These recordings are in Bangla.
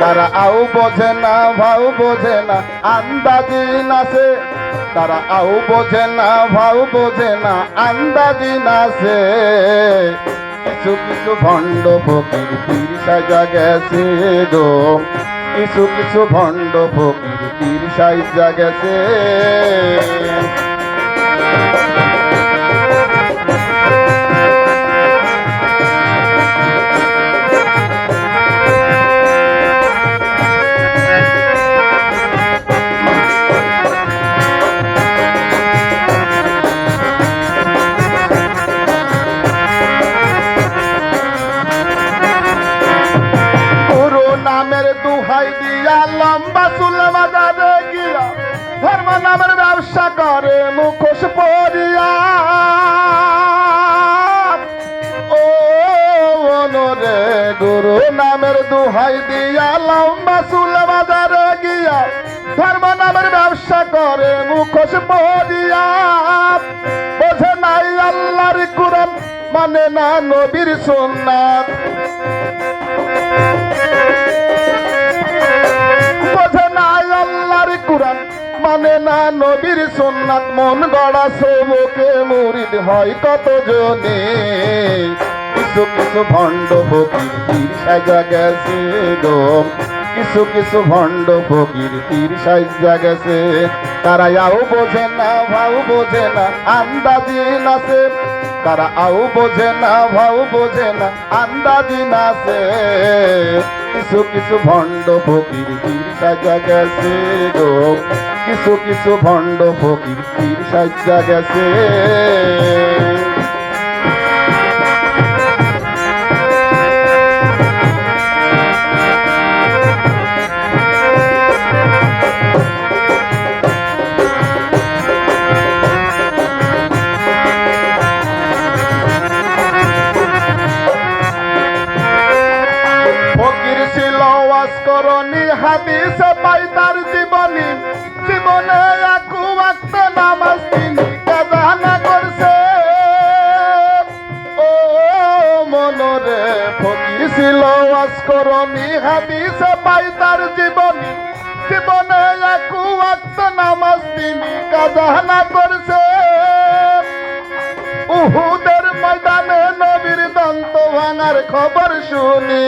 তারা আও বোঝে না ভাও বোঝে না আন্দাজি নাচে তারা আও বোঝে না ভাও বোঝে না আন্দাজি নাচে কিছু কিছু ভণ্ড ফকির পীর সাজা গেছে গো কিছু কিছু ভণ্ড ফকির পীর সাজা গেছে নামের দুহাই দিয়া লম্বা চুল বাজারে গিয়া ধর্ম নামের ব্যবসা করে মুখোশ পরিয়া ও রে গুরু নামের দুহাই দিয়া লম্বা চুল বাজারে গিয়া ধর্ম নামের ব্যবসা করে মুখোশ পরিয়া বোঝে নাই আল্লাহর কুরআন মানে না নবীর সুন্নাত মানে না নবীর সুন্নাত মন গড়া সবকে মুরিদ হয় কত জনে কিছু কিছু ভণ্ড ফকির পীর সাজা গেছে গো কিছু কিছু ভণ্ড ফকির পীর সাজা গেছে তারা আও বোঝে না ভাও বোঝে না আন্দাজি নাচে তারা আও বোঝে না ভাও বোঝে না আন্দাজি নাচে কিছু কিছু ভণ্ড ফকির পীর সাজা গেছে গো কিছু কিছু ভণ্ড ফকির পীর সাজা গেছে ফকির ছিল ওয়াজ করনি হাদিসে পাই তার জীবনী জীবনে এক ওয়াক্ত নামাজ তিনি কাজা না করছে ও মনরে ফকির ছিল ওয়াজ করনি হাদিসে পাই তার জীবনী জীবনে এক ওয়াক্ত নামাজ তিনি কাজা না করছে উহুদের ময়দানে নবীর দন্ত ভাঙার খবর শুনি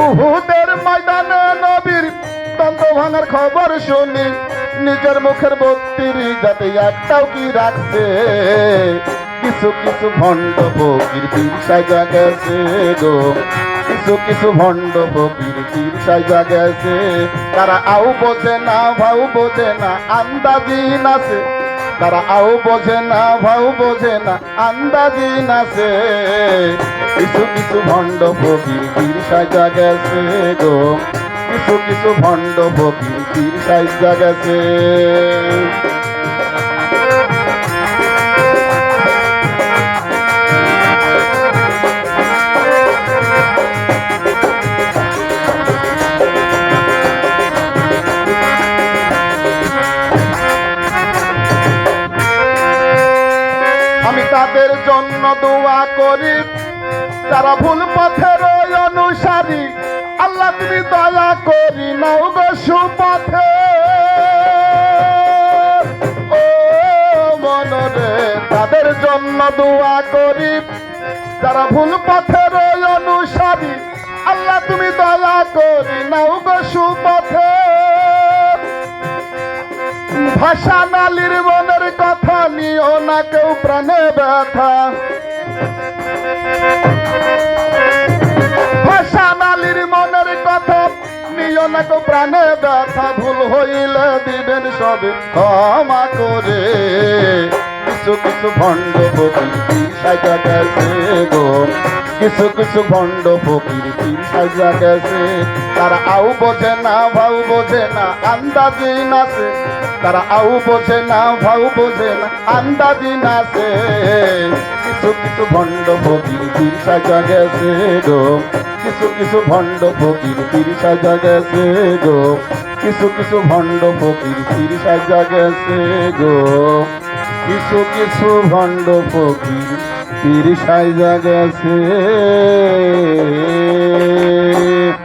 উহুদের ময়দানে নবীর দন্ত ভাঙার খবর শুনি নিজের মুখের 32 যাতে একটাও কি রাখছে কিছু কিছু ভণ্ড ফকির পীর সাজা গেছে গো কিছু কিছু ভণ্ড ফকির পীর সাজা গেছে তারা আও বোঝে না ভাও বোঝে না আন্দাজি নাচে তারা আও বোঝে না ভাও বোঝে না আন্দাজি নাচে কিছু কিছু ভণ্ড ফকির পীর সাজা গেছে গো কিছু কিছু ভণ্ড ফকির পীর সাজা গেছে আমি তাদের জন্য দোয়া করি যারা ভুল পথের অনুসারী আল্লাহ তুমি দয়া করি নাও গো সুপথে ও মনরে তাদের জন্য দোয়া করি যারা ভুল পথের অনুসারী আল্লাহ তুমি দয়া করি নাও গো সুপথে ভাষা নালীর মনের কথা নিও না কেউ প্রাণে ব্যথা ভাষা নালীর মনের কথা নিও না কেউ প্রাণে ব্যথা ভুল হইলে দিবেন সবে ক্ষমা করে কিছু কিছু ভণ্ড ফকির পীর সাজা গেছে গো কিছু কিছু ভণ্ড ফকির পীর সাজা গেছে তারা আও বোঝে না ভাও বোঝে না আন্দাজি নাচে তারা আও বোঝে না ভাও বোঝে না আন্দাজি নাচে কিছু কিছু ভণ্ড ফকির পীর সাজা গেছে গো কিছু কিছু ভণ্ড ফকির পীর সাজা গেছে গো কিছু কিছু ভণ্ড ফকির পীর সাজা গেছে গো কিছু কিছু ভণ্ড ফকির পীর সাইজা গেছে